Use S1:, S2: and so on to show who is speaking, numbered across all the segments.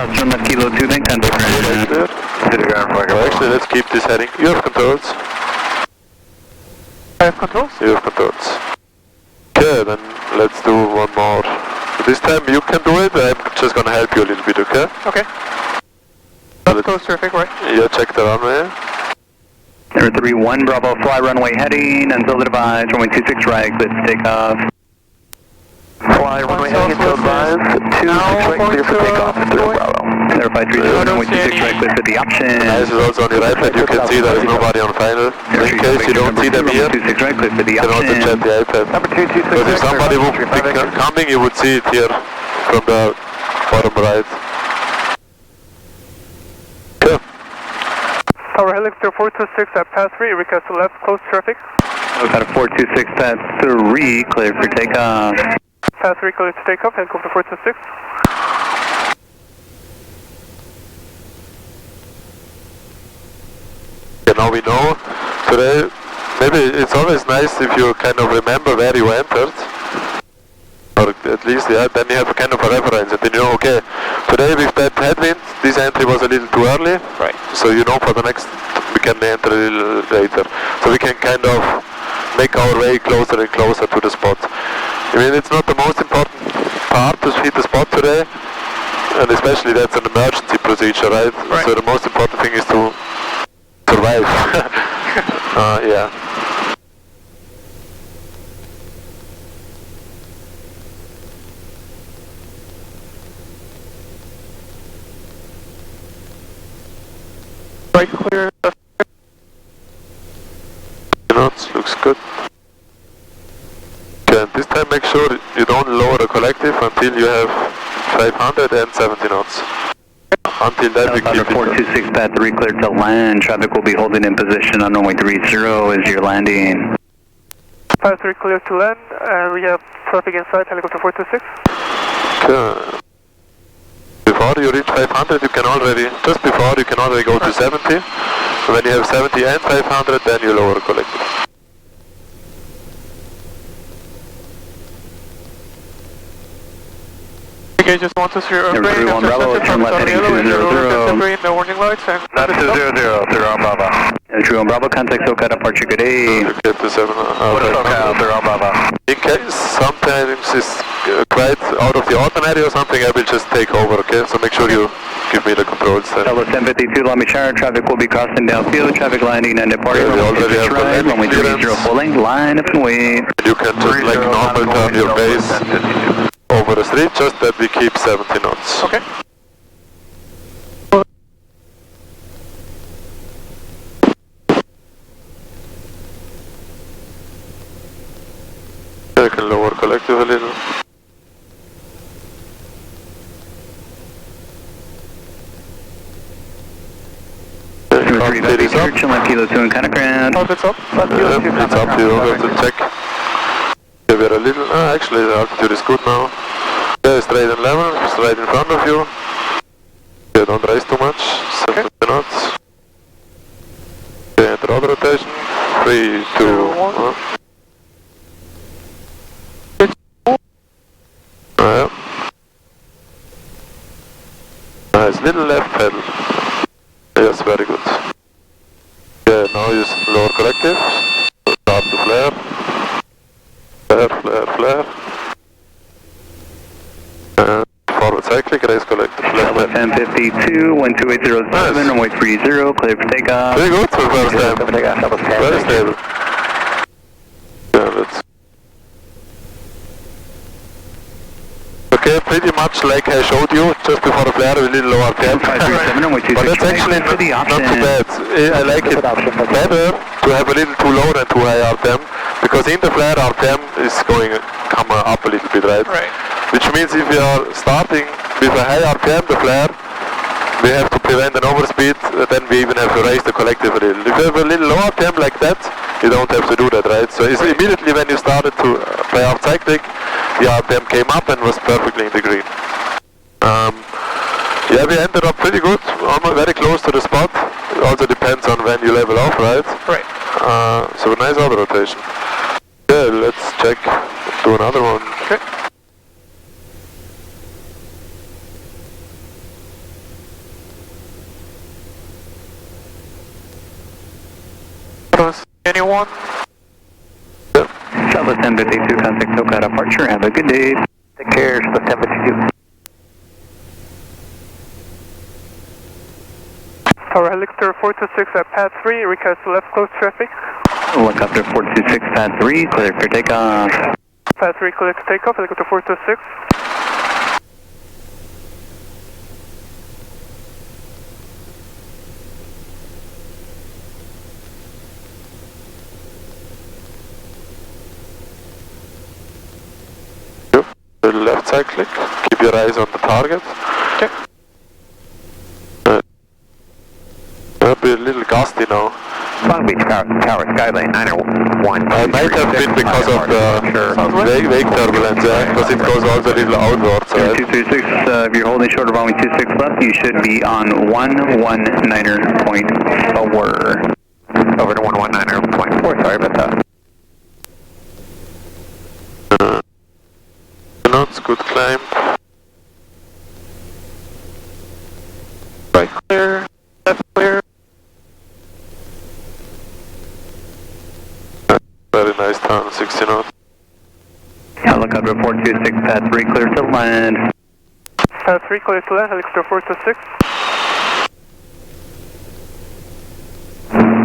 S1: From left kilo 2, then contact clear.
S2: Well, actually, let's keep this heading. You have controls.
S3: I have controls?
S2: You have controls. Okay, then let's do one more. This time you can do it, I'm just gonna help you a little bit, okay?
S3: Okay. That's close traffic, right?
S2: Yeah, check the runway.
S1: Number 31, Bravo, fly runway heading until advised, runway 26 right, clear for takeoff.
S2: Fly runway heading until advised, 26 right, clear for takeoff, 3 Bravo.
S1: Clarify 30, runway 26 right, clear for the option.
S2: Nice, is also on your right side, you can see there is nobody on final. In case you don't see them here, you
S1: 26 right, clear for the
S2: can also
S1: option.
S2: check the iPad. Because if somebody would be coming, you would see it here from the bottom right. Okay.
S3: Tower Helix 426 at pass 3, request to left, close traffic.
S1: Got a 426 at 3, clear for takeoff.
S3: Pass 3, clear to take off, helicopter 426.
S2: Okay, now we know today, maybe it's always nice if you kind of remember where you entered. Or at least, yeah, then you have kind of a reference and then you know, okay, today with that headwind, this entry was a little too early.
S3: Right.
S2: So you know for the next, we can enter a little later. So we can kind of make our way closer and closer to the spot. I mean, it's not the most important part to hit the spot today, and especially that's an emergency procedure, right? So the most important thing is to survive. Yeah.
S3: Right clear.
S2: Knots, looks good. Okay, and this time make sure you don't lower the collective until you have 570 knots. Until that we keep it.
S1: 426 pad 3 clear to land. Traffic will be holding in position on runway 30 as you're landing.
S3: Pass 3 clear to land, and we have traffic inside, helicopter 426.
S2: Okay. Before you reach 500, you can already, just before you can already go to 70. When you have 70 and 500, then you lower the collective.
S3: Okay, just 120,
S1: Number 31 Bravo, turn left heading 200.
S3: No warning lights and...
S2: That's 200, 0 Bravo.
S1: 31 Bravo, contact SoCal departure, good day.
S2: Get to 7,
S1: SoCal, 0 Bravo.
S2: In case sometimes it's quite out of the ordinary or something, I will just take over, okay? So make sure you give me the controls then.
S1: Hello 1052, let me chart. Traffic will be crossing downfield. Traffic landing and departing.
S2: Yeah, we already have the landing
S1: runway 30 full length, line up and wait.
S2: You can just like normal turn your base over the street, just that we keep 70 knots.
S3: Okay.
S2: I can lower collective a little.
S1: It is up. Kilo 2 and kind of grand.
S3: It's up.
S2: It's up, you don't have to check. Okay, we're a little, actually the altitude is good now. Okay, straight and level, straight in front of you. Okay, don't raise too much, 70 knots. Okay, and auto-rotation, 3, 2, 1. Nice, little left pedal. Yes, very good. Okay, now use lower collective. Start to flare. Flare. And forward cyclic, raise collective. Flare.
S1: 1052, 12807, runway 30, clear for takeoff.
S2: Very good for first time. Very stable. Yeah, let's... Okay, pretty much like I showed you just before the flare, a little lower RPM. But that's actually not too bad. I like it better to have a little too low than too high RPM, because in the flare RPM is come up a little bit, right? Which means if you are starting with a high RPM, the flare, we have to prevent an overspeed, then we even have to raise the collective a little. If you have a little low RPM like that, you don't have to do that, right? So it's immediately when you started to play out cyclic, the RPM came up and was perfectly in the green. Yeah, we ended up pretty good, almost very close to the spot. It also depends on when you level off, right? So nice auto rotation. Yeah, let's check, do another one.
S3: Okay. Don't see anyone.
S1: Southwest 1052, contact Tokyo departure. Have a good day.
S4: Take care, Southwest 1052.
S3: Tower helicopter 426 at pad 3, request left close traffic.
S1: Helicopter 426, pad 3, clear for takeoff.
S3: Pad 3 clear to takeoff, helicopter 426.
S2: Left side click, keep your eyes on the target.
S3: Okay.
S2: Might be a little gusty now.
S4: Long Beach Tower Skyline 901.
S2: It might have been because of the wake turbulence, because it goes also a little outwards.
S1: 236, if you're holding short of runway 26 left, you should be on 119.4.
S4: Over to 119.4, sorry about that.
S2: Knots, good climb.
S3: Right clear, left clear.
S2: Very nice turn, 60 knots.
S1: Helicopter 426, pad 3, clear to land.
S3: Pad 3 clear to land, helicopter 426.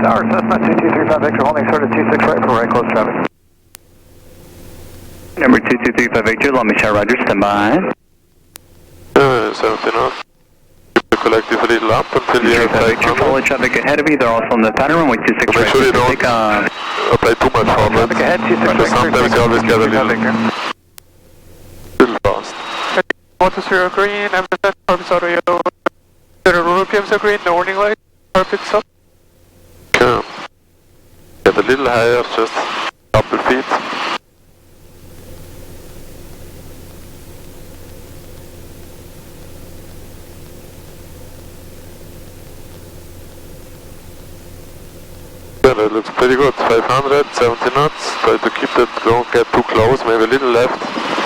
S4: Tower Cessna 2235 Victor holding short of 26 right for right close traffic.
S1: Number 2235 Victor, let me shout Roger, stand by.
S2: 70 knots. Keep the collective a little up until you have
S1: Victor, follow traffic ahead of you, they're also on the pattern runway 26
S2: make
S1: right.
S2: sure you don't apply too much forward.
S4: Traffic ahead, 26
S2: Because sometimes you always get a little fast.
S3: 120 green, MSS, carpets auto yellow. The roller PMs are green, the warning light, carpets up.
S2: Okay. Get a little higher, just couple feet. It looks pretty good, 500, 70 knots, try to keep that, don't get too close, maybe a little left,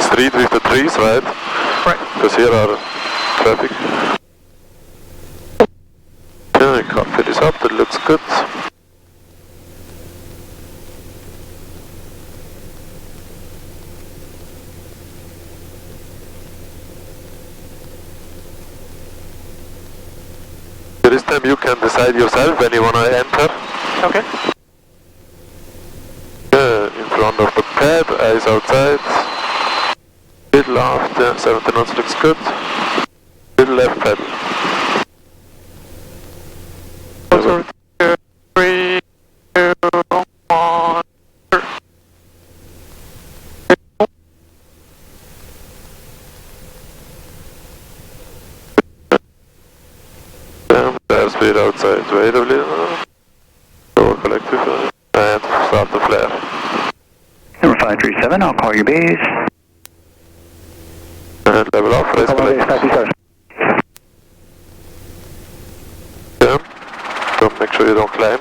S2: street with the trees, right?
S3: Right.
S2: Because here are traffic. Okay, coffee this up, that looks good. This time you can decide yourself when you want to enter.
S3: Okay.
S2: In front of the pad, eyes outside. Little after, 70 knots looks good. Little left pedal.
S3: 3, 2, 1.
S2: Airspeed outside, wait a little. Lower collective and start the flare.
S1: Number 537, I'll call your base.
S2: And level off, raise collective. Yeah. Don't make sure you don't climb.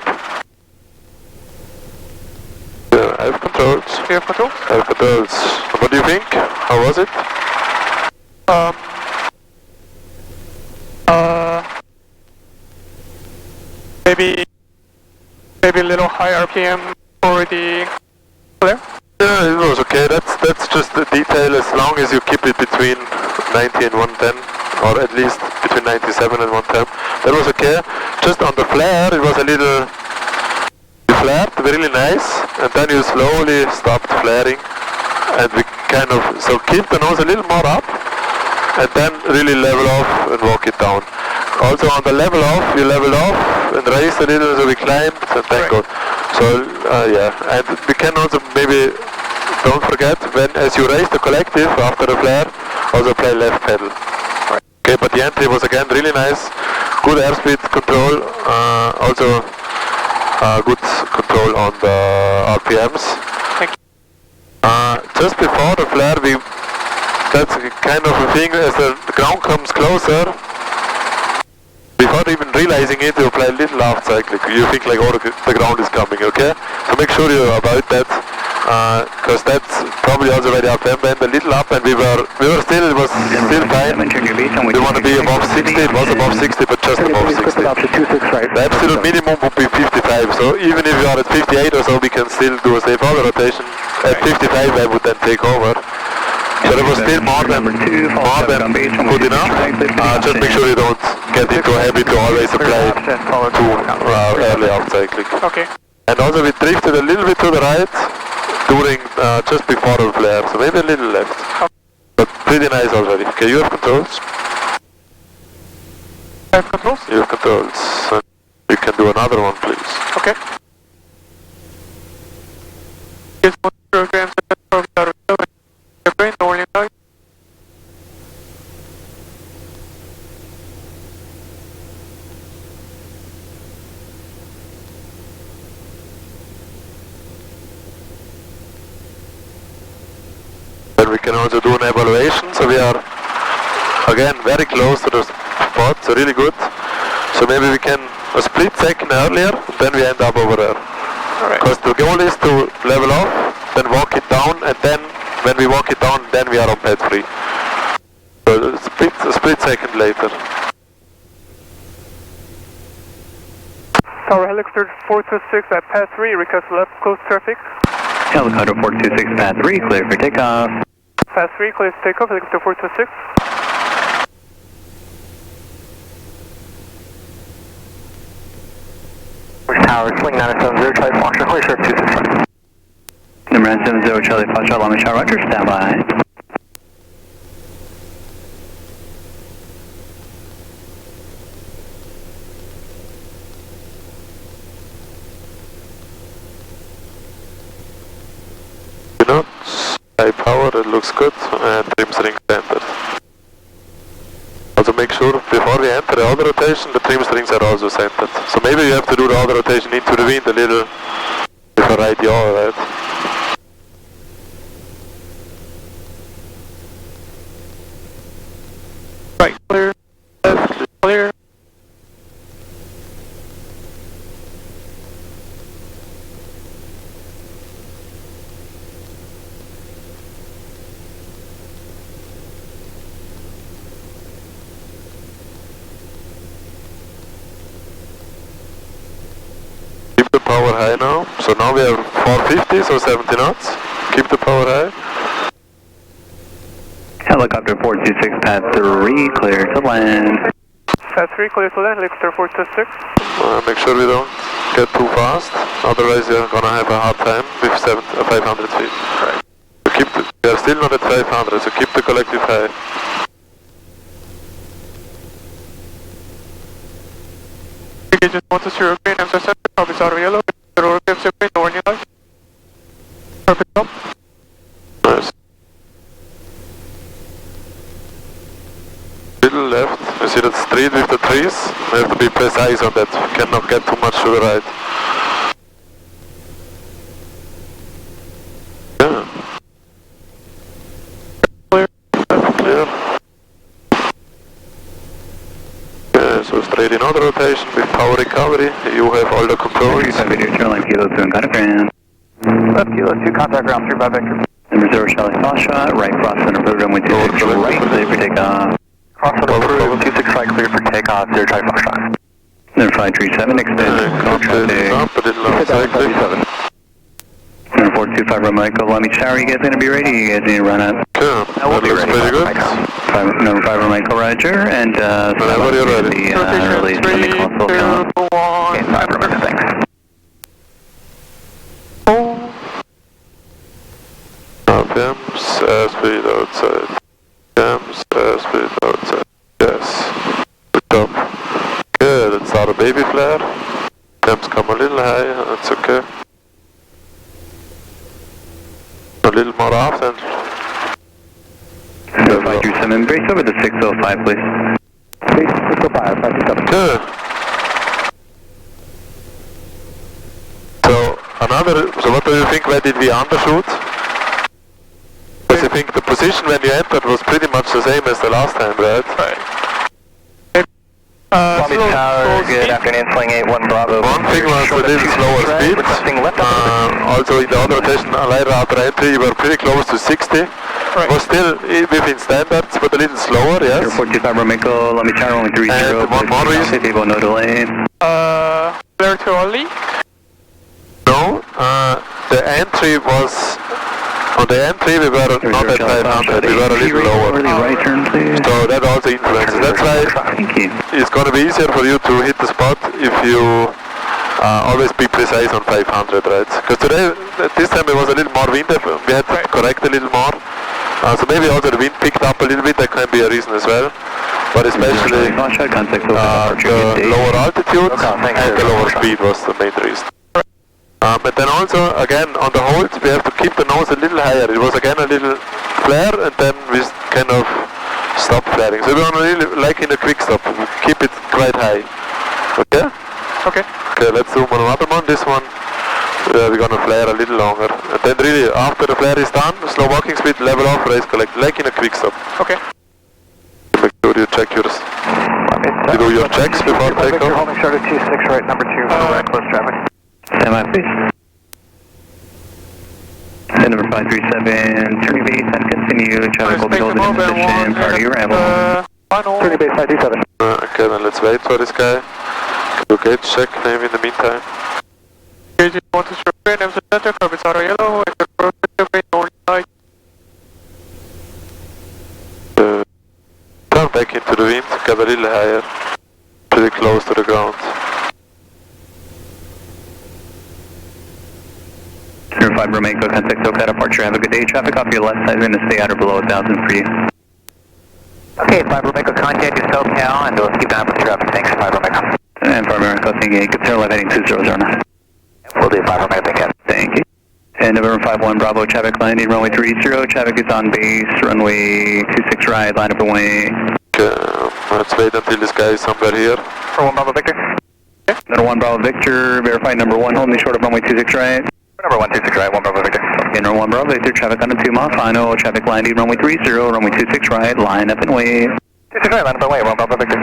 S2: Yeah, I have controls.
S3: You have control?
S2: I have controls. What do you think? How was it?
S3: Maybe a little high RPM for the flare?
S2: Yeah, it was okay. That's just the detail. As long as you keep it between 90 and 110, or at least between 97 and 110, that was okay. Just on the flare, it was a little. You flared really nice, and then you slowly stopped flaring, and we kind of keep the nose a little more up, and then really level off and walk it down. Also on the level off, you level off and raise a little, so we climbed and then go. So yeah, and we can also maybe don't forget when as you raise the collective after the flare, also play left pedal. Right. Okay, but the entry was again really nice, good airspeed control, also good control on the RPMs.
S3: Thank you.
S2: Just before the flare, that's kind of a thing as the ground comes closer. Before even realizing it, you apply a little aft cyclic. You think like, oh, the ground is coming, okay? So make sure you about that. because that's probably also very up. Then went a little up, and we were still, it was still fine. We want to be above 60. It was above 60, but just above 60. The absolute minimum would be 55. So even if we are at 58 or so, we can still do a safe auto rotation. At 55, I would then take over. So it was still more than good enough. Just make sure you don't get into a habit to always apply too early out cycling.
S3: Okay.
S2: And also we drifted a little bit to the right during just before the flare, so maybe a little left. But pretty nice already. Okay, you have controls.
S3: I have controls?
S2: You have controls. And you can do another one, please.
S3: Okay. Here's 1 grams of brain, warning light.
S2: Then we can also do an evaluation, so we are again very close to the spot, so really good. So maybe we can a split second earlier, then we end up over there. Because the goal is to level off, then walk it down, and then when we walk it down, then we are on pad 3. So a split second later.
S3: Tower Helicopter 426 at pad 3, request left, close traffic.
S1: Helicopter 426, pad 3, clear for takeoff.
S3: Pad 3, clear for takeoff, Helicopter 426.
S4: Tower, swing 970, Charlie Foxtrot, Holy Sheriff 265.
S1: Number 970, Charlie Foxtrot, Lama Shot, Roger, stand by.
S2: High power, it looks good, and trim string centered. Also make sure before we enter the auto rotation, the trim strings are also centered. So maybe you have to do the auto rotation into the wind a little with a right yaw, right?
S3: Right, clear, left, clear.
S2: Keep the power high now. So now we have 450, so 70 knots. Keep the power high.
S1: Helicopter 426, pad 3, clear to land.
S3: Pad 3, clear to land, Helicopter 426.
S2: Make sure we don't get too fast, otherwise you're gonna have a hard time with 500 feet.
S3: Right.
S2: So keep we are still not at 500, so keep the collective high.
S3: Just 120 green, I'm set, purpose auto yellow, Aurora gives you green, warning light. Perfect up.
S2: Nice. Little left, you see that street with the trees? We have to be precise on that, cannot get too much to the right. Yeah.
S3: Clear.
S2: Clear. Okay, so straight in auto rotation with power recovery, you have all the controls.
S1: Charlie Kilo 2 and contact ground.
S4: Left Kilo 2, contact ground 3 by vector.
S1: Number 0, Charlie Foxtrot, right cross center program with 26 right, clear for takeoff.
S4: Crossroad approved, 26 right, clear for takeoff, 0 Charlie Foxtrot.
S1: Number 537, extend. Contracting.
S2: Up a little on cycling.
S1: Number 425, Romaico, Lamy Tower, you guys gonna be ready? You guys need to run up.
S2: Okay, that looks pretty good.
S1: Number 5, Romaico, Roger, and
S2: whenever you're ready.
S1: Release from the console count.
S4: Okay, 5 Romaico, thanks.
S2: RPMs, airspeed outside. RPMs, airspeed outside. Yes. Good job. Okay, let's start a baby flare. Temps come a little high, that's okay. A little more often.
S1: 537, brace over the 605, please.
S4: 605, 527.
S2: Okay. So what do you think, where did we undershoot? Because I think the position when you entered was pretty much the same as the last time, right?
S3: Right.
S1: Long Beach Tower, good afternoon, flying 81 Bravo.
S2: One thing was a little slower speed. Also in the auto-rotation later after entry you were pretty close to 60.
S3: Right.
S2: Was still within standards but a little slower, yes.
S1: 425 Romeo, Long Beach Tower, only 30.
S2: And one more reason.
S1: Table, no delay.
S3: Flare too early?
S2: No, the entry was... On the entry we were not at 500, we were a little lower.
S1: Right turn, please.
S2: So that also influences. That's why it's going to be easier for you to hit the spot if you always be precise on 500, right? Because today, this time it was a little more windy, we had to correct a little more. So maybe also the wind picked up a little bit, that can be a reason as well. But especially the lower altitude and the lower speed was the main reason. But then also, again, on the hold, we have to keep the nose a little higher. It was again a little flare, and then we kind of stop flaring. So we want to really, like in a quick stop, we keep it quite high. Okay?
S3: Okay.
S2: Okay, let's zoom on another one. This one, we're going to flare a little longer. And then really, after the flare is done, slow walking speed, level off, raise collect, like in a quick stop.
S3: Okay.
S2: Make sure you check yours. You do your checks before takeoff.
S4: Holding short of 26 right, number 2 for reckless traffic.
S1: Stand by, please. And number 537, turning base and continue. Traffic will be holding in position prior to your arrival.
S4: Turning base 527.
S2: Okay, then let's wait for this guy. Do gauge check maybe in the meantime.
S3: Gauge 1 to straight, names of center, carpets auto yellow, only light.
S2: Turn back into the wind, get a little higher. Pretty close to the ground.
S1: 05 Romeo, contact SoCal departure. Have a good day. Traffic off your left side is going to stay at or below 1,000 for you.
S4: Okay, 5 Romeo, contact your SoCal and we'll keep an eye on the traffic. Thanks, 5 Romeo.
S1: And 5 Romeo, thank you. Consider left heading 2009.
S4: We'll do 5 Romeo, thank you.
S1: Thank you. And November 51 Bravo, traffic landing runway 30. Traffic is on base, runway 26 right, line up and way.
S2: Okay, let's wait until this guy is somewhere here.
S4: For 1 Bravo Victor.
S1: Number 1 Bravo Victor, verify number 1, holding short of runway 26 right.
S4: Number 126 right, 1 Bravo Victor.
S1: Okay, number 1 Bravo Victor, traffic on a 2-mile final, traffic landing runway 30, runway 26 right, line up and wave.
S4: 26 right, line up and wave, 1 Bravo Victor.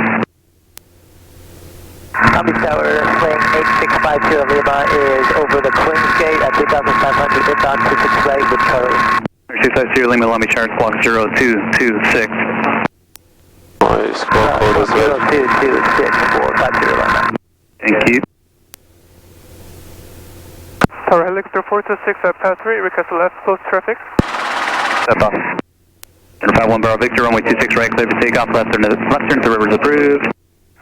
S4: Long Beach Tower, plane 8650 Lima is over the Queens Gate at 3,500, inbound 26 right with Charlie.
S1: 650 Lima, Long Beach Tower, squawk 0226.
S2: Nice, call code as well.
S4: 0226 Lima.
S1: Thank you.
S3: Tower Helix 426 at pass 3, request left close traffic.
S1: That's off. 51 Bravo Victor, runway 26 right, clear for takeoff, left turn to the river is approved.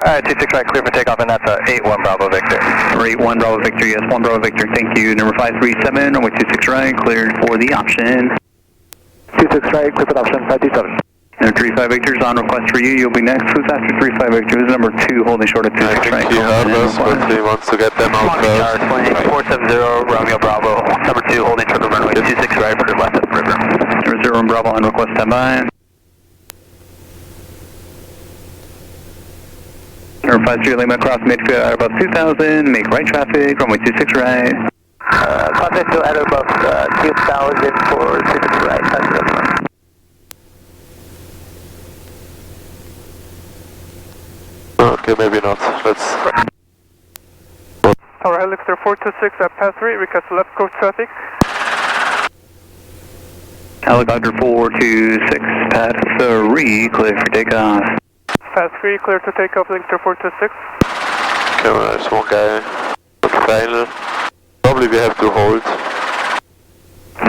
S4: Alright, 26 right, clear for takeoff, and that's 81 Bravo Victor.
S1: Number 81 Bravo Victor, yes, 1 Bravo Victor, thank you. Number 537, runway 26 right, cleared for the option.
S4: 26 right, clear for the option, 527.
S1: Number 35 Victor is on request for you, you'll be next. Who's after 35 Victor? Who's number 2 holding short of 26 right?
S2: He heard us, but he wants to get them out first.
S4: 470 Romeo Bravo, number 2 holding short of runway 26 right for the left of the river.
S1: Number 0 Bravo on request, stand by. Number 53 Lima across midfield at above 2,000, make right traffic, runway 26 right.
S4: Contact to at above 2,000 for 26 right, that's the
S2: Okay, maybe not. Let's...
S3: Tower Helix 426 at pass 3, request left coast traffic.
S1: Helicopter 426, pad 3, clear for takeoff.
S3: Pass 3, clear to take off, Victor 426.
S2: Okay, well, there's one guy on the final. Probably we have to hold.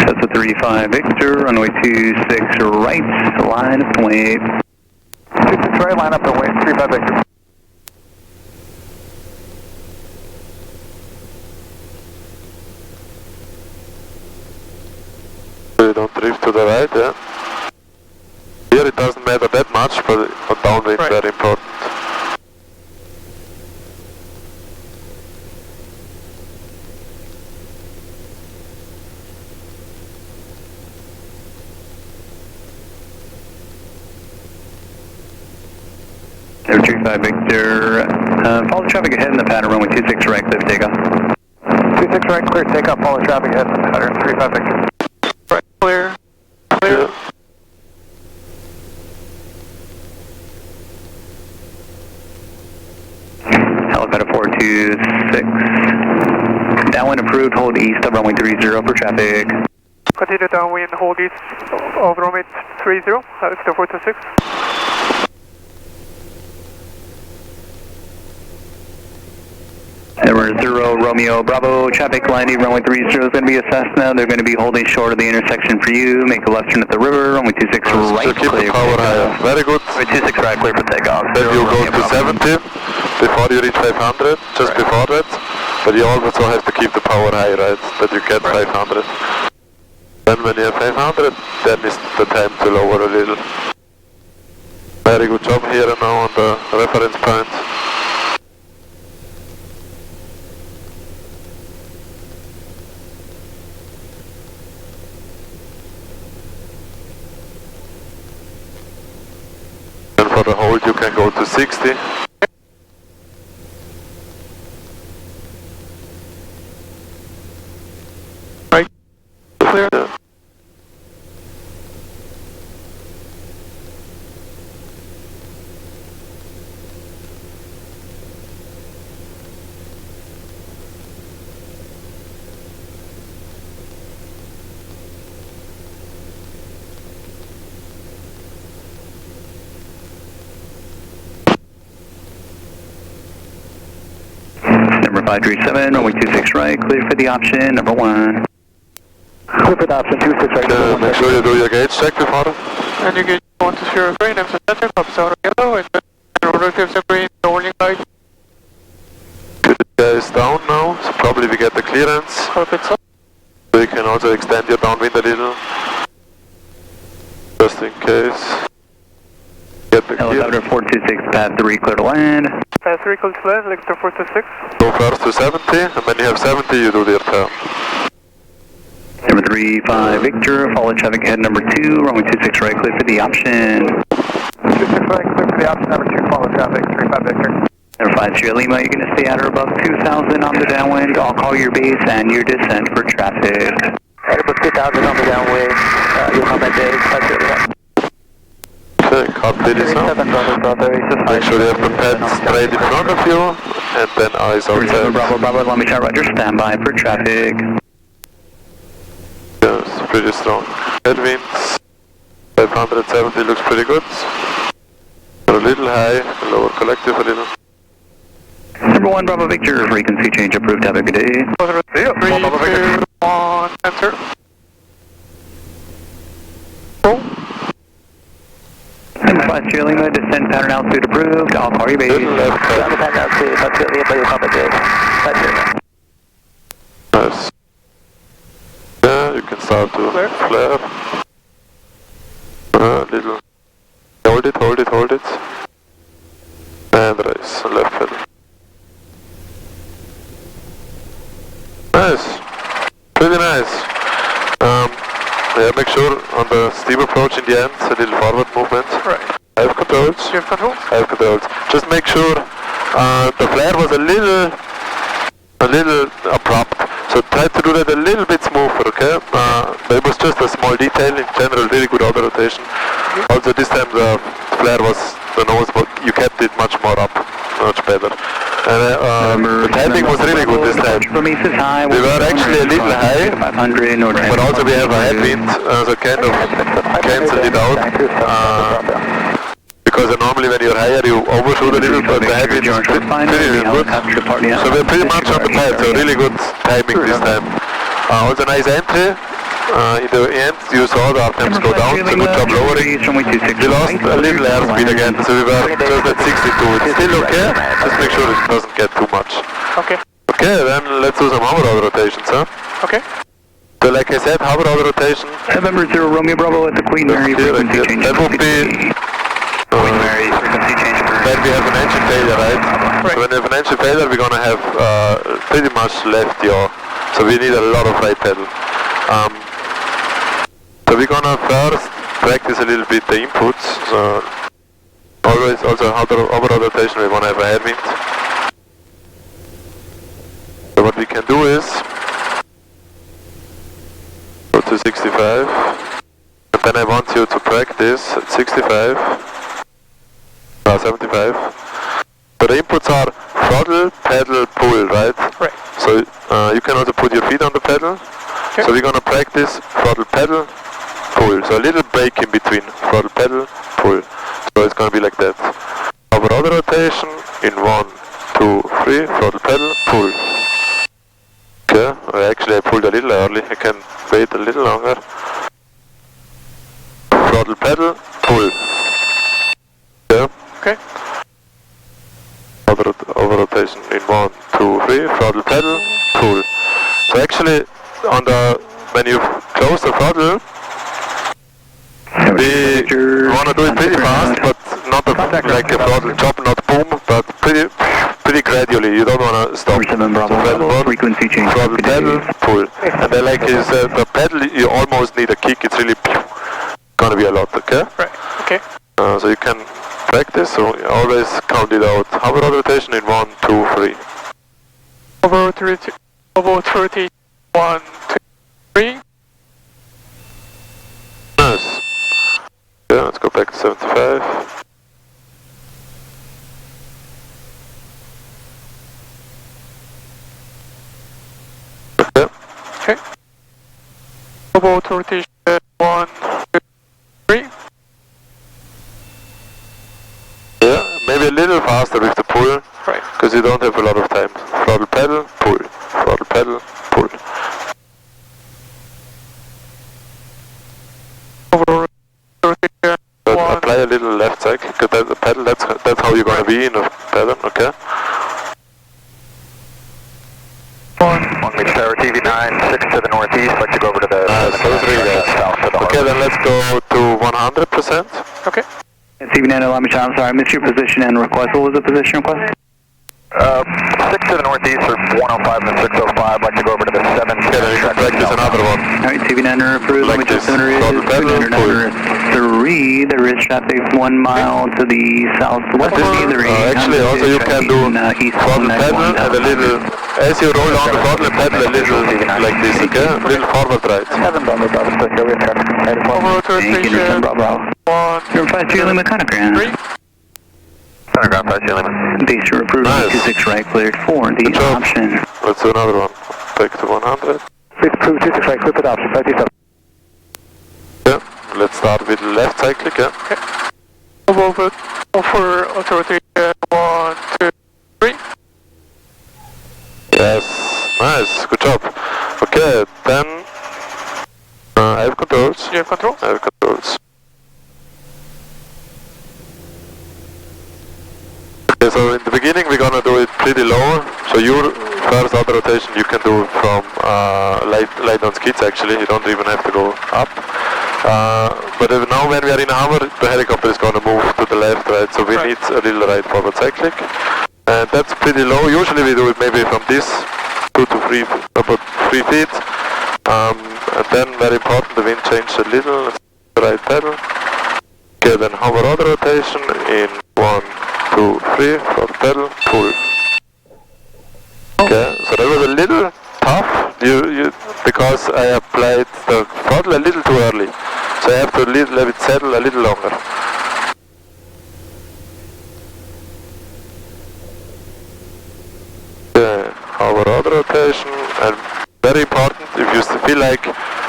S1: That's a 35 Victor, runway 26 right, line up and wait.
S4: 26 right, line up and wait, 35 Victor.
S2: We don't drift to the right, yeah? Here it doesn't matter that much, but on downwind
S3: right.
S2: Very important.
S1: Number 35 Victor, follow traffic ahead in the pattern, runway 26 right, clear for takeoff.
S4: 26 right, clear takeoff, follow traffic ahead in the pattern, 35 Victor.
S3: Right, clear. Clear.
S2: Yeah.
S1: 126. Downwind approved, hold east of runway 30 for traffic.
S3: Continue downwind, hold east of runway 30, still 426.
S1: Number 0 Romeo Bravo, traffic landing runway 30 is going to be a Cessna. They're going to be holding short of the intersection for you. Make a left turn at the river, runway 26 right
S2: keep
S1: clear.
S2: The power higher. Very good.
S1: Runway 26 right clear for takeoff.
S2: Then you go to 70 before you reach 500, just before that. But you also have to keep the power high, right? That you get 500. Then when you have 500, then is the time to lower a little. Very good job here and now on the reference point. And for the hold you can go to 60.
S3: Right. Clear.
S2: Yeah.
S1: Number 537, runway 26 right, clear for the option, number 1.
S4: Clear for the option, 26 right.
S2: Make sure you do your gauge check before.
S3: And you get 120 green, MC center, copies out of yellow, and then rotative green, the warning light.
S2: The guy is down now, so probably we get the clearance.
S3: Carpet up.
S2: So you can also extend your downwind a little. Just in case. Get the
S1: Helicopter
S2: clearance.
S1: 426, path 3, clear to land.
S3: Pass 3 close to land, Lector 426.
S2: Go first to 70, and when you have 70 you do the return.
S1: Number 35 Victor, follow traffic ahead number 2, runway 26 right, clear for the option.
S4: 26 right, clear for the option, number 2, follow traffic, 35 Victor.
S1: Number 5 Sierra Lima, you're going to stay at or above 2,000 on the downwind. I'll call your base and your descent for traffic.
S4: At above 2,000 on the downwind, you'll come at base, 5 Sierra Lima.
S2: Okay, cut this now. Make sure you have the pads straight in front of you, and then eyes
S1: Number 7
S2: outside.
S1: Bravo Bravo, let me try Roger, stand by for traffic.
S2: Yes, pretty strong. Headwinds, 570 looks pretty good. They're a little high, lower collective a little.
S1: Number 1 Bravo Victor, frequency change approved, have a good day.
S3: 3, 2, 1, enter. Roll.
S1: Number 5 Sierra Lima, descent pattern altitude approved, I'll call your base.
S2: Little left
S4: On the
S2: side.
S4: pattern altitude, 5 Sierra Lima, you'll come at base, 5 Sierra Lima.
S2: Nice. Yeah, you can start to flare. Little. Hold it, hold it, hold it. And raise, left pedal. Nice. Pretty nice. Yeah, make sure on the steep approach in the end, a little forward movement.
S3: Right.
S2: I have controls.
S3: You have control?
S2: I have controls. Just make sure the flare was a little abrupt. So try to do that a little bit smoother, okay? It was just a small detail. In general, really good auto rotation. Also this time the flare was, the nose, but you kept it much more up, much better. And the landing was really good this time. We were actually a little high, but also we have a headwind, so kind of cancelled it out. Because normally when you're higher you overshoot a little, but the headwind is pretty good. So we're pretty much on the pad, so really good timing this time. Also nice entry. In the end you saw the RPMs go down, so good job lowering. We lost a little airspeed again, so we were just at 62. It's still okay, just make sure it doesn't get too much.
S3: Okay.
S2: Okay, then let's do some hover auto rotations, huh?
S3: Okay.
S2: So like I said, hover auto rotation.
S1: November 0 Romeo Bravo at the Queen Mary frequency change.
S2: That would be
S1: Queen Mary frequency change.
S2: when we have an engine failure, right?
S3: Right.
S2: So when we have an engine failure, we're gonna have pretty much left yaw. So we need a lot of right pedal. So we're gonna first practice a little bit the inputs. So always also hover rotation, we wanna have a headwind. So what we can do is go to 65, and then I want you to practice at 65, 75. So the inputs are throttle, pedal, pull, right?
S3: Right.
S2: So you can also put your feet on the pedal.
S3: Okay.
S2: So we're gonna practice throttle, pedal, pull. So a little break in between throttle, pedal, pull. So it's gonna be like that. Our auto rotation in 1, 2, 3, throttle, pedal, pull. Okay, actually I pulled a little early. I can wait a little longer. Throttle, pedal, pull. Yeah.
S3: Okay.
S2: Over rotation in 1, 2, 3, throttle, pedal, pull. So actually, when you close the throttle, we want to do it pretty fast, but not like a throttle chop, not boom, but pretty gradually. You don't want to stop.
S1: Frequency change.
S2: Throttle, pedal, pull. And then like is the pedal, you almost need a kick. It's really gonna be a lot, okay?
S3: Right. Okay.
S2: So you can practice, so always count it out. Hover rotation in 1, 2, 3.
S3: Over 30, 1, 2, 3.
S2: Nice. Yeah, let's go back to 75. Okay.
S3: Okay. About rotation 1, 2, 3.
S2: Yeah, maybe a little faster with the pull,
S3: Right.
S2: because you don't have a lot of time. Throttle, pedal, pull. Throttle, pedal, pull.
S3: Over rotation
S2: But
S3: 1.
S2: apply a little left cycle, because the pedal, that's how you're gonna be in a pedal, okay?
S3: 1.
S4: 1 meter tower TV9, 6 to the northeast, let you go over to the
S2: So it's really good.
S4: south of the
S2: Okay, then let's go to 100%.
S3: Okay.
S1: CV9, allow me to, I'm sorry, I missed your position and request. What was the position request?
S4: 6 to the northeast, or 105 and 605, like to go over to the 7.
S2: Okay, then you can practice another one.
S1: Alright, CV9 approved.
S2: Like
S1: Let me
S2: this.
S1: just enter it.
S2: Throttle, pedal, pull.
S1: 3. There is traffic 1 mile to the southwest of either.
S2: Actually, also you can do throttle, pedal, and a little, as you roll on the throttle and pedal a little like this, okay? A little forward right.
S4: 7 Bravo, Bravo, split, go with traffic.
S3: Over
S1: Thank you,
S3: rotation
S1: Bravo.
S3: 1,
S1: You're 5-2 limit Conogram.
S3: 3.
S4: Telegraph 5 limit.
S1: Base are approved.
S2: Nice.
S1: 26 right, cleared for the
S2: Good job.
S1: option.
S2: Let's do another one. Back to 100.
S4: Please approve 26 right, clear for the option, 527.
S2: Yeah, let's start with left cyclic, yeah?
S3: Over auto rotation 1, 2, 3.
S2: Yes, nice, good job. Okay, then I have controls.
S3: You have control?
S2: I have controls. Okay, so in the beginning we're gonna do it pretty low. So your first auto rotation you can do from light on skids actually. You don't even have to go up. But now when we are in a hover, the helicopter is gonna move to the left, right? So we need a little right forward cyclic. And that's pretty low. Usually we do it maybe from this 2 to 3, about 3 feet. And then very important, the wind changes a little. Right pedal. Okay, then hover auto rotation in 1, 2, 3, for pedal, pull. Okay, so that was a little tough, because I applied the throttle a little too early. So I have to let it settle a little longer. Okay, hover auto rotation, and very important, if you feel like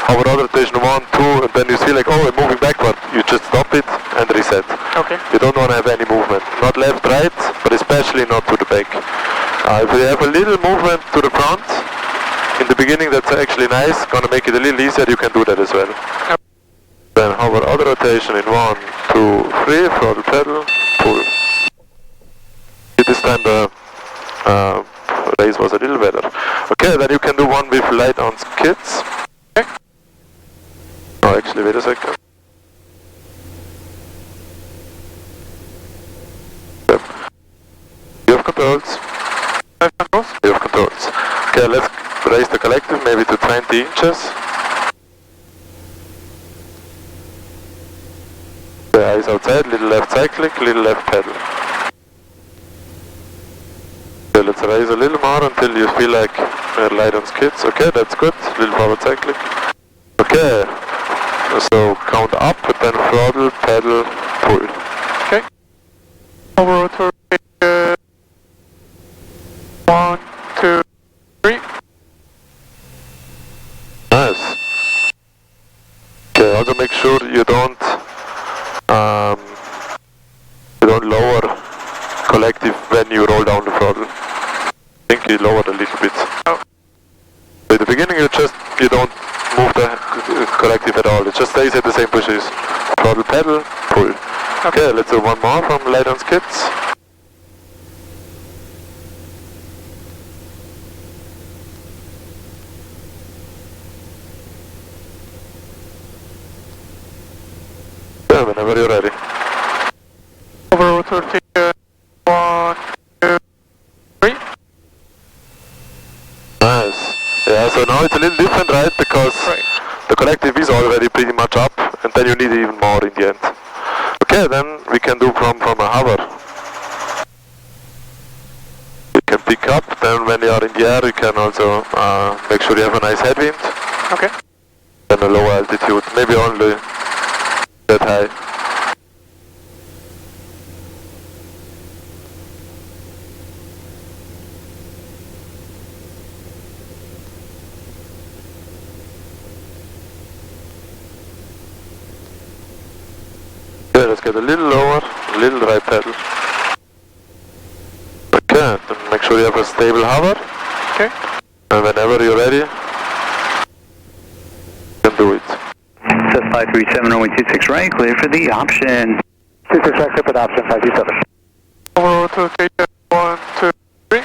S2: hover auto rotation 1, 2, and then you feel like, oh, I'm moving backward, you just stop it and reset.
S3: Okay.
S2: You don't want to have any movement, not left, right, but especially not to the back. If you have a little movement to the front, in the beginning that's actually nice, gonna make it a little easier, you can do that as well.
S3: Yep.
S2: Then hover auto rotation in 1, 2, 3, throttle pedal, pull. This time the race was a little better. Okay, then you can do one with light on skids.
S3: Okay.
S2: Oh, actually, wait a second. Yep. You have controls.
S3: I have controls?
S2: You have controls. Okay, let's raise the collective maybe to 20 inches. The eyes outside, little left cyclic, little left pedal. Okay, let's raise a little more until you feel like we're light on skids. Okay, that's good. Little forward cyclic. Okay, so count up, but then throttle, pedal, pull.
S3: Okay. Over rotation
S2: the throttle. I think he lowered a little bit.
S3: Oh.
S2: So at the beginning you don't move the corrective at all, it just stays at the same position. Throttle pedal, pull. Okay, let's do one more from light on skids. Yeah, whenever you're ready.
S3: Over Autorotaion, 1, 2, 3.
S2: Nice. Yeah, so now it's a little different, right? Because the collective is already pretty much up, and then you need even more in the end. Okay, then we can do from a hover. You can pick up, then when you are in the air you can also make sure you have a nice headwind.
S3: Okay.
S2: Then a low altitude, maybe only that high. Okay, let's get a little lower, a little right pedal. Okay, then make sure you have a stable hover.
S3: Okay.
S2: And whenever you're ready, you can do it.
S1: Says 537, runway 26 right, clear for the option.
S4: 26 right, clear for the option, 527.
S3: Over Autorotaion, 1, 2, 3.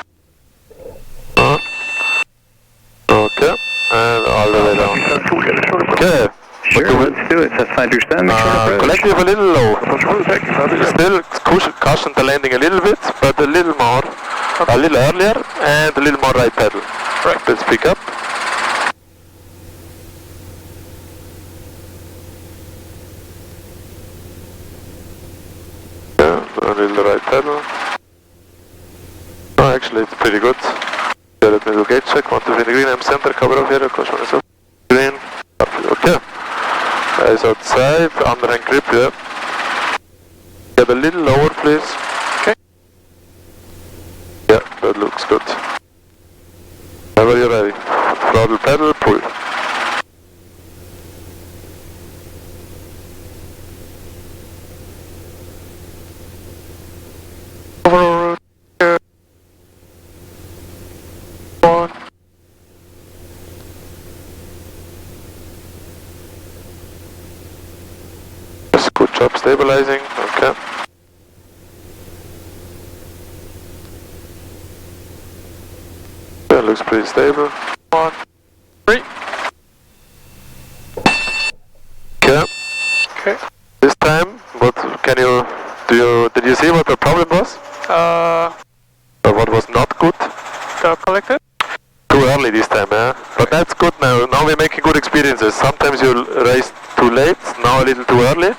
S2: Okay, and all the way down. Okay.
S1: Sure, let's do it. Says 537, make sure to approach.
S2: Collective a little low. Still caution the landing a little bit, but a little more, a little earlier, and a little more right pedal.
S3: Right.
S2: Let's pick up. Yeah, a little right pedal. Oh, actually, it's pretty good. Yeah, let me do gauge check. 123 green, I'm center, cover off here, caution is up. Green, okay. Eyes outside, underhand grip, yeah. Get a little lower, please.
S3: Okay.
S2: Yeah, that looks good. Whenever you're ready. Throttle pedal, pull.
S3: Over Autorotaion, 1.
S2: Yes, good job stabilizing, okay. That looks pretty stable.
S3: 1, 3.
S2: Okay.
S3: Okay.
S2: This time, what can you, did you see what the problem was? Or what was not good?
S3: The collective?
S2: Too early this time, yeah? But that's good now. Now we're making good experiences. Sometimes you race too late, now a little too early.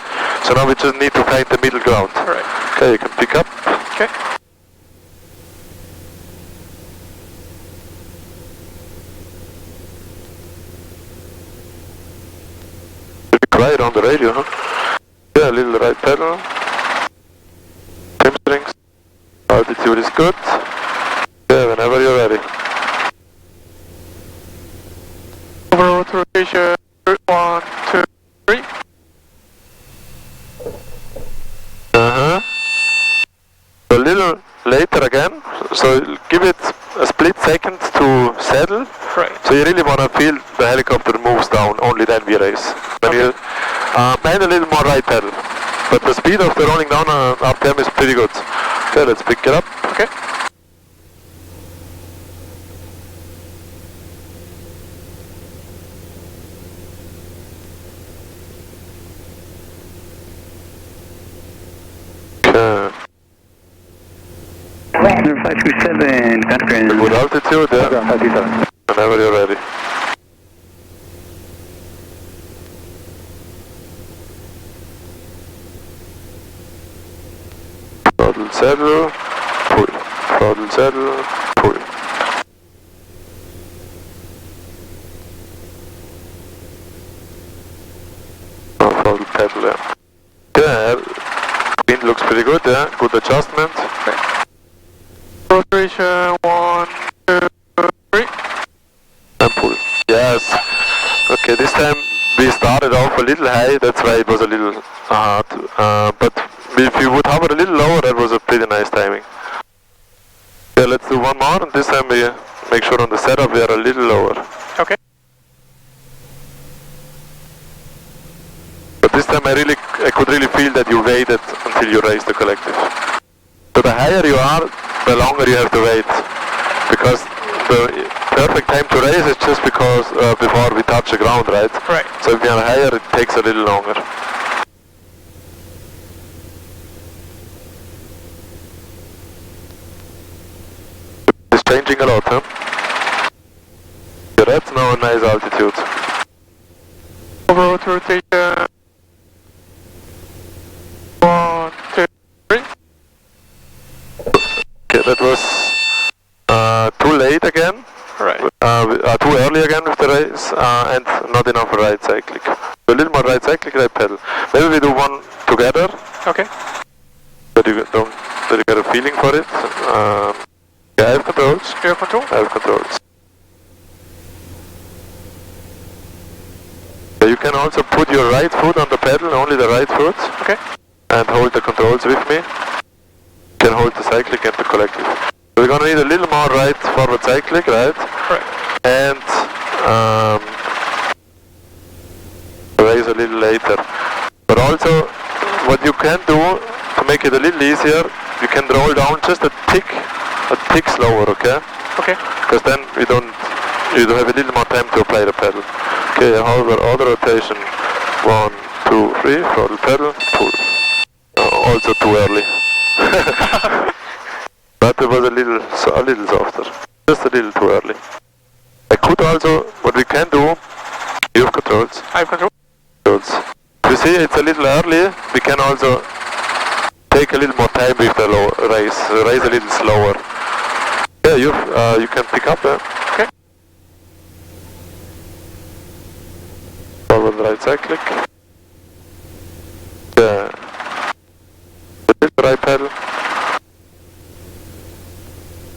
S2: So now we just need to find the middle ground.
S3: Right.
S2: Okay, you can pick up.
S3: Okay.
S2: Pretty quiet on the radio, huh? Yeah, a little right pedal. Hamstrings. Altitude is good. Yeah, whenever you're ready.
S3: Over Autorotaion, 1, 2, 3.
S2: A little later again, so give it a split second to settle.
S3: Right.
S2: So you really want to feel the helicopter moves down, only then we race. When you, and a little more right pedal. But the speed of the rolling down RPM is pretty good. Okay, let's pick it up.
S3: Okay.
S2: Okay.
S1: 527, Gunner.
S2: Good altitude, yeah. Whenever you're ready. Throttle saddle, pull. Throttle saddle, pull. Oh, throttle pedal, yeah. Yeah, wind looks pretty good, yeah. Good adjustment.
S3: Autorotaion, 1, 2, 3.
S2: And pull. Yes. Okay, this time we started off a little high, that's why it was a little hard. But if you would hover a little lower, that was a pretty nice timing. Yeah, let's do one more, and this time we make sure on the setup we are a little lower.
S3: Okay.
S2: But this time I could really feel that you waited until you raised the collective. So the higher you are, the longer you have to wait. Because the perfect time to raise is just because before we touch the ground, right?
S3: Right.
S2: So if you are higher, it takes a little longer. It's changing a lot, huh? Yeah, that's now a nice altitude.
S3: Over auto-rotation. 1, 2, 3.
S2: Okay, that was too late again.
S3: Right.
S2: Too early again with the race, and not enough right cyclic. So a little more right cyclic, right pedal. Maybe we do one together.
S3: Okay.
S2: That you get a feeling for it. Yeah, I have controls.
S3: You have control?
S2: I have controls. Yeah, you can also put your right foot on the pedal, only the right foot.
S3: Okay.
S2: And hold the controls with me. You can hold the cyclic and the collective. So we're gonna need a little more right forward cyclic, right?
S3: Right.
S2: And raise a little later. But also, what you can do to make it a little easier, you can roll down just a tick slower, okay?
S3: Okay.
S2: Because then you have a little more time to apply the pedal. Okay, however, auto rotation, 1, 2, 3, throttle pedal, pull. Also too early. But it was a little softer. Just a little too early. I could also, what we can do, you have controls.
S3: I have control.
S2: You see, it's a little early. We can also take a little more time with the race a little slower. Yeah, you can pick up.
S3: Okay.
S2: Forward right cyclic. Yeah. The right pedal.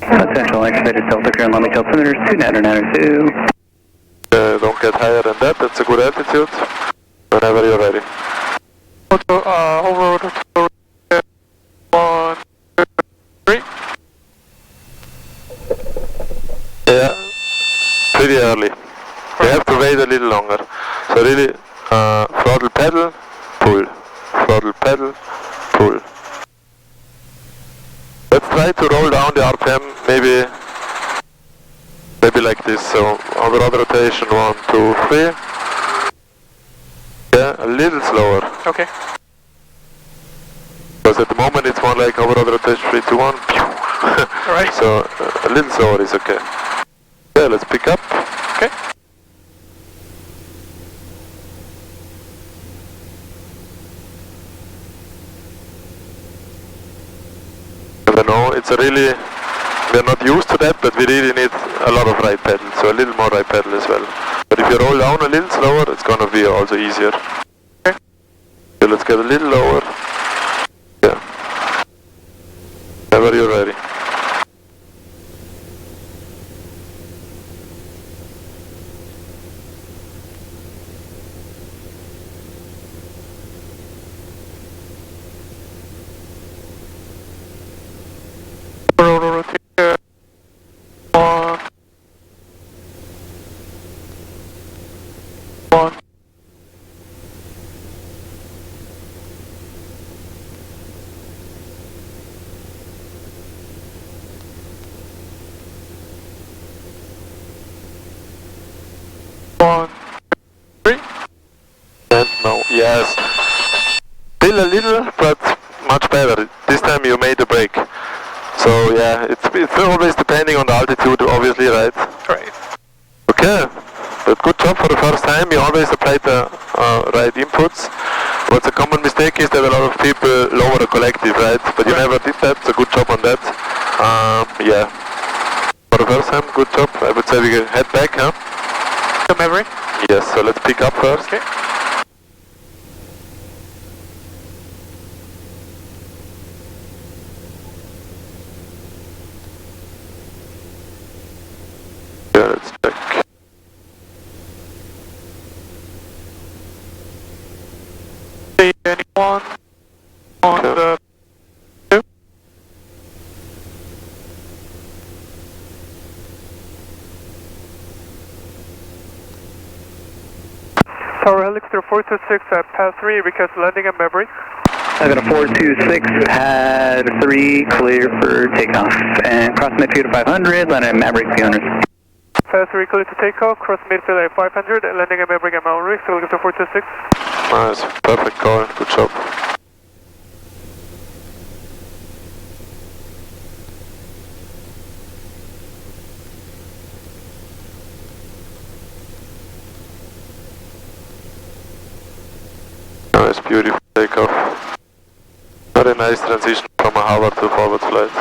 S1: Potential activated self-clear and let me tell cylinders 2992.
S2: Don't get higher than that. That's a good altitude. Whenever you're ready.
S3: Over to 1, 2, 3.
S2: Yeah, pretty early. You have to wait a little longer. So really, throttle pedal, pull. Throttle pedal, pull. Let's try to roll down the RPM, maybe like this. So over auto rotation, 1, 2, 3. Yeah, a little slower.
S3: Okay.
S2: Because at the moment it's more like over auto rotation, 3, 2, 1.
S3: Alright.
S2: So a little slower is okay. Yeah, let's pick up.
S3: Okay.
S2: I know it's a really, we're not used to that, but we really need a lot of right pedal, so a little more right pedal as well. But if you roll down a little slower, it's gonna be also easier.
S3: Okay.
S2: So let's get a little lower. Yeah. Whenever you're ready.
S3: Rotation. 1. 1.
S2: And now, yes. Still a little, but much better. This time you made the break. So yeah, it's always depending on the altitude, obviously, right?
S3: Right.
S2: Okay, but good job for the first time. You always applied the right inputs. What's a common mistake is that a lot of people lower the collective, right? But you never did that, so good job on that. Yeah, for the first time, good job. I would say we can head back, huh?
S3: The memory?
S2: Yes, so let's pick up first.
S3: Okay.
S2: Yeah, let's check.
S3: See anyone on the 2? Tower Helix through 426 at path 3, request landing at Maverick.
S1: I got a 426, pad 3, clear for takeoff. And cross midfield at 500, landing at Maverick, the owners.
S3: Path 3 clear to takeoff, cross midfield at 500, landing at Maverick at Maverick, so we'll get to 426.
S2: Nice, perfect call, good job. Nice, beautiful takeoff. Very nice transition from a hover to forward flight.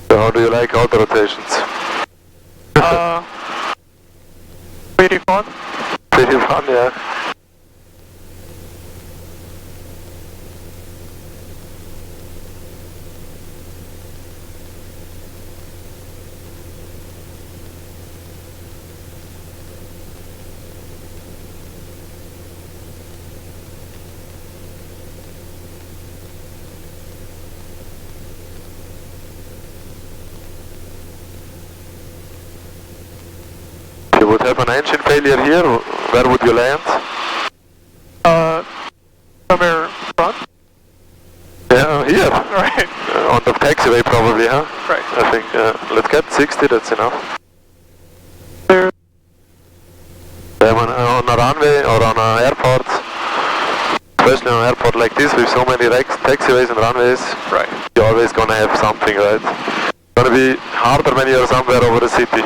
S2: So how do you like auto rotations?
S3: Pretty fun.
S2: Pretty fun, yeah. If you would have an engine failure here, where would you land?
S3: Somewhere front?
S2: Yeah, here.
S3: Right.
S2: On the taxiway probably, huh?
S3: Right.
S2: I think, let's get 60, that's enough.
S3: There.
S2: Yeah, on a runway or on an airport, especially on an airport like this with so many taxiways and runways,
S3: Right.
S2: you're always gonna have something, right? It's gonna be harder when you're somewhere over the city.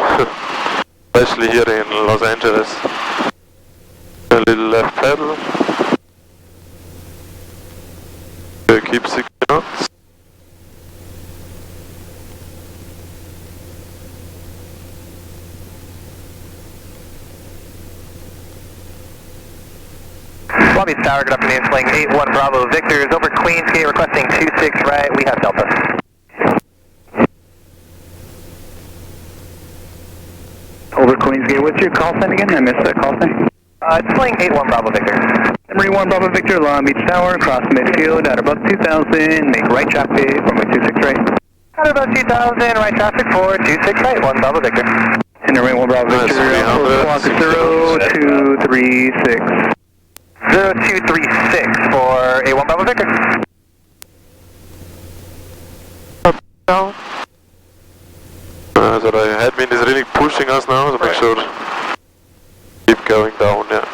S2: Especially here in Los Angeles. A little left pedal. Keep 60 knots.
S4: Long Beach Tower, good afternoon, flying 81 Bravo Victor is over Queensgate, requesting 26 right, we have Delta.
S1: Over Queensgate, what's your call sign again? I missed that call sign.
S4: It's flying 81 Bravo Victor.
S1: Number 1 Bravo Victor, Long Beach Tower, cross midfield at about 2000, make right traffic, runway 26 right.
S4: At about 2000, right traffic for 26 right, 1 Bravo Victor.
S1: And number 1 Bravo Victor, clock 0236.
S4: 0236 for A1 Bravo Victor.
S3: Down.
S2: So the headwind is really pushing us now, so make sure keep going down, yeah.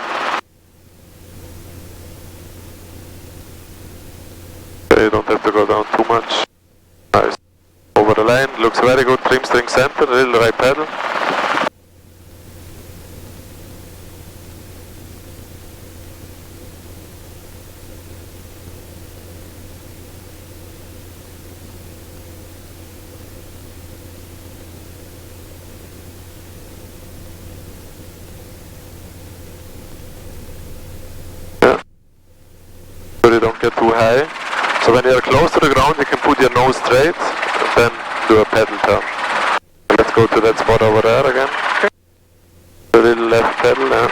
S2: Okay, you don't have to go down too much. Nice. Over the line, looks very good, trim string center, little right pedal. So you don't get too high. So when you're close to the ground, you can put your nose straight and then do a pedal turn. Let's go to that spot over there again. A little left pedal there.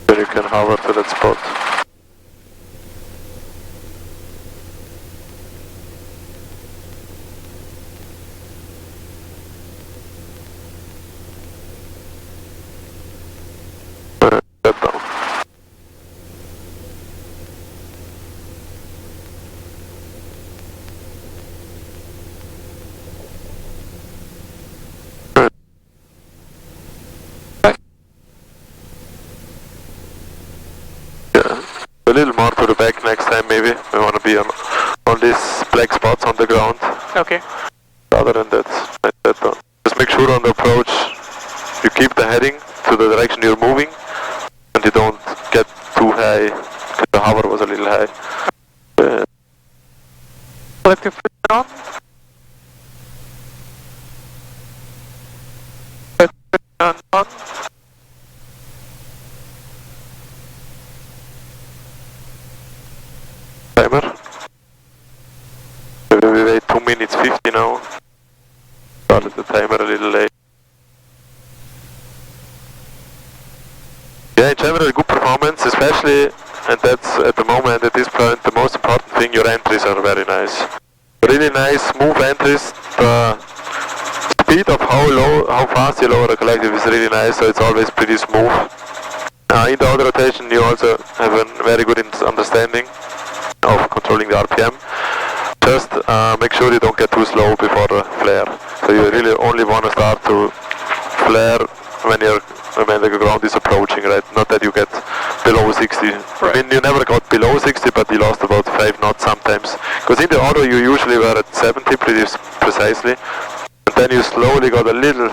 S2: Then you can hover to that spot. That down. Yeah, a little more to the back next time maybe. We want to be on these black spots on the ground.
S3: Okay.
S2: Other than that, just make sure on the approach you keep the heading to the direction you're moving and you don't get too high, because the hover was a little high.
S3: Let's get on. Let's get on.
S2: Timer. Maybe we wait 2 minutes 50 now. Started the timer a little late. Yeah, in general, good performance, especially, and that's at the moment, at this point, the most important thing, your entries are very nice. Really nice, smooth entries. The speed of how fast you lower a collective is really nice, so it's always pretty smooth. In the Autorotation, you also have a very good understanding of controlling the RPM. Just make sure you don't get too slow before the flare. So you really only want to start to flare when the ground is approaching, right? Not that you get below 60. Right. I mean, you never got below 60, but you lost about 5 knots sometimes. Because in the auto, you usually were at 70 pretty precisely, and then you slowly got a little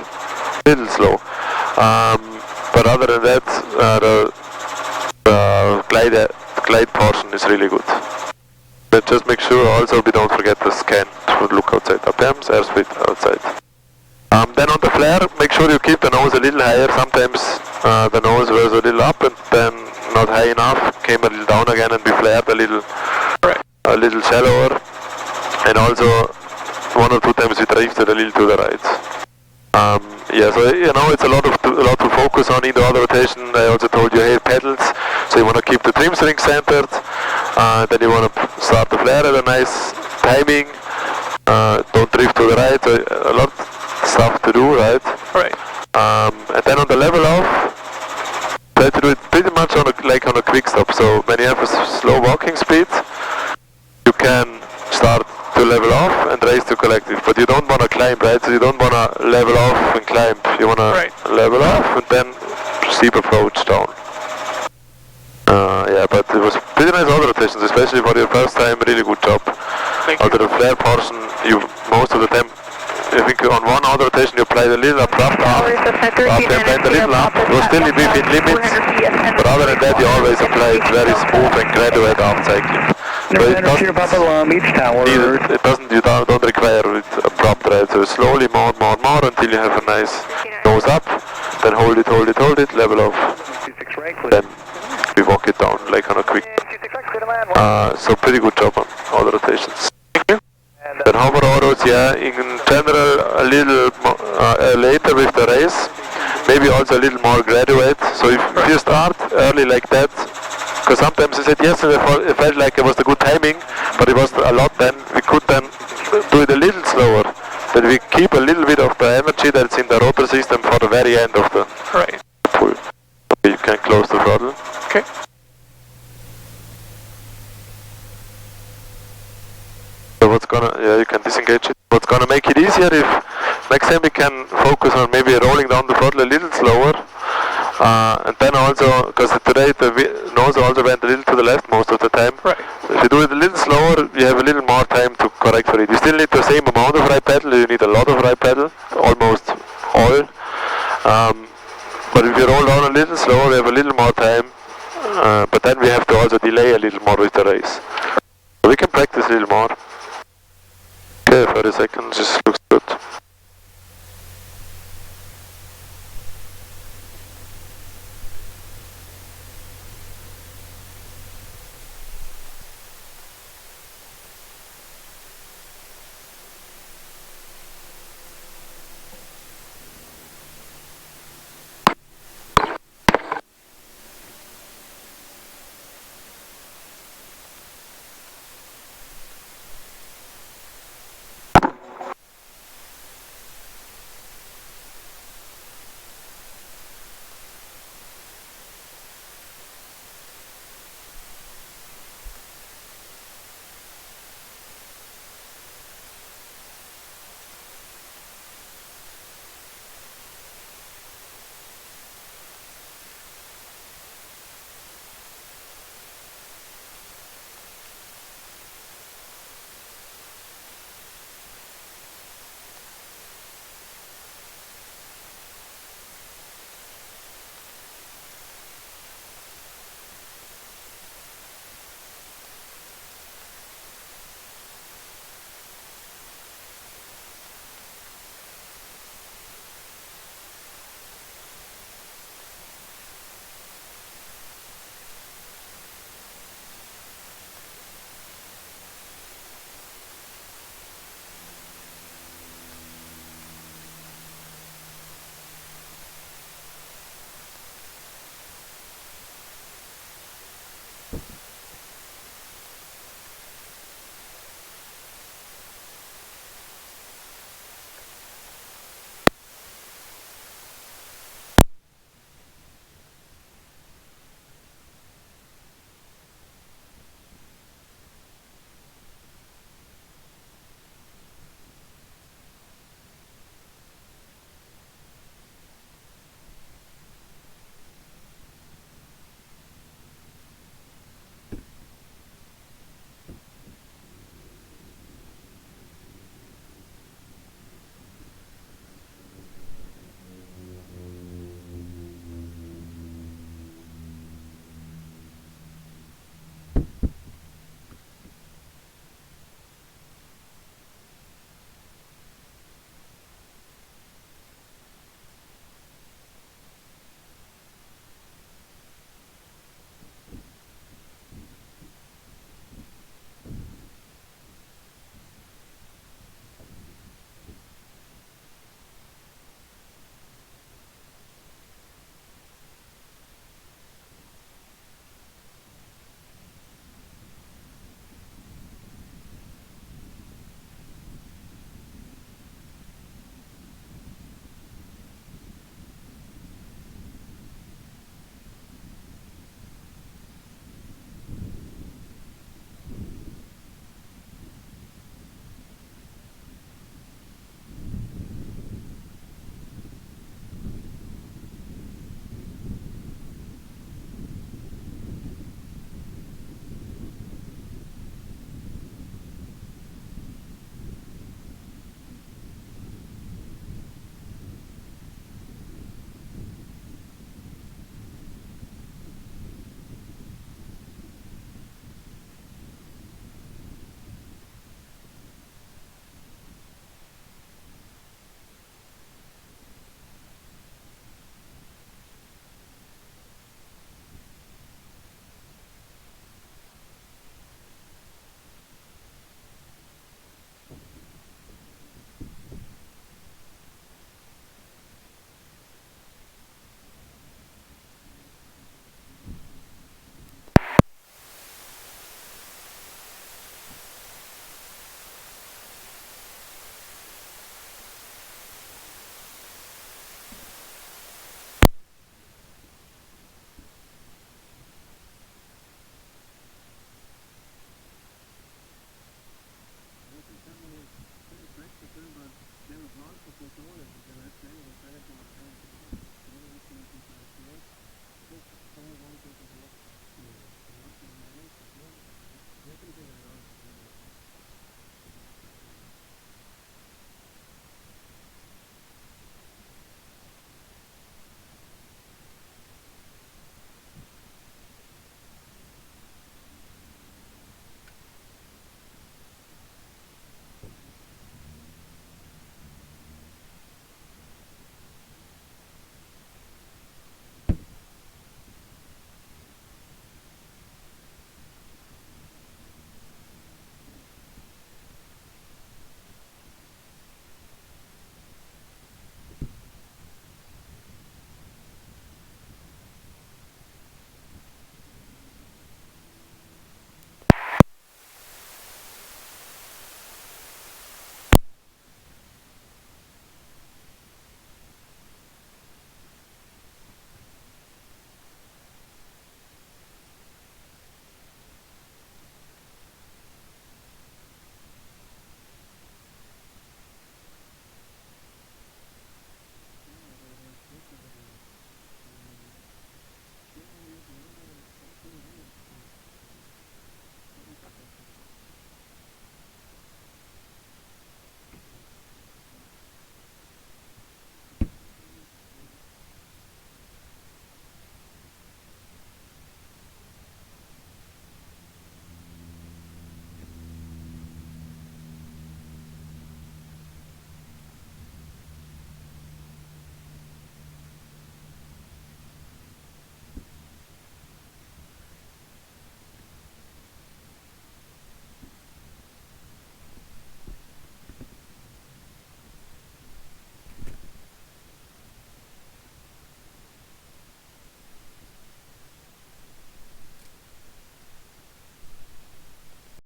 S2: slow. But other than that, the glide portion is really good. But just make sure also we don't forget the scan to look outside RPMs, airspeed outside. Then on the flare, make sure you keep the nose a little higher. Sometimes the nose was a little up and then not high enough, came a little down again, and we flared a little shallower. And also 1 or 2 times we drifted a little to the right. Yeah, so you know it's a lot to focus on in the Autorotation. I also told you, hey, pedals. So you want to keep the trim string centered. Then you want to start the flare at a nice timing. Don't drift to the right. So a lot of stuff to do, right?
S3: Right.
S2: And then on the level off, try to do it pretty much on a quick stop. So when you have a slow walking speed, you can start to level off and raise to collective. But you don't want to climb, right? So you don't want to level off and climb. You want to level off and then steep approach down. Yeah, but it was pretty nice Autorotations, especially for your first time. Really good job. After the flare portion, you most of the time, I think on one Autorotation you applied a little abrupt arm, after you applied a little up, it was still within limits, but other than that you always applied very smooth and graduate arm cycling. So it doesn't, you don't require it abrupt, right? So slowly more until you have a nice nose up, then hold it, level off, then we walk it down like on a quick. So pretty good job on all the rotations. Then hover autos, yeah, in general a little later with the race, maybe also a little more graduate. So if you start early like that, because sometimes I said yesterday it felt like it was the good timing, but it was a lot then, we could then do it a little slower, that we keep a little bit of the energy that's in the rotor system for the very end of the pull. So you can close the throttle.
S3: Okay.
S2: So what's gonna, yeah, you can disengage it. What's gonna make it easier if next time we can focus on maybe rolling down the throttle a little slower, and then also, because today the nose also went a little to the left most of the time.
S3: Right.
S2: If you do it a little slower, you have a little more time to correct for it. You still need the same amount of right pedal, you need a lot of right pedal, almost all. But if you roll down a little slower, we have a little more time, but then we have to also delay a little more with the race.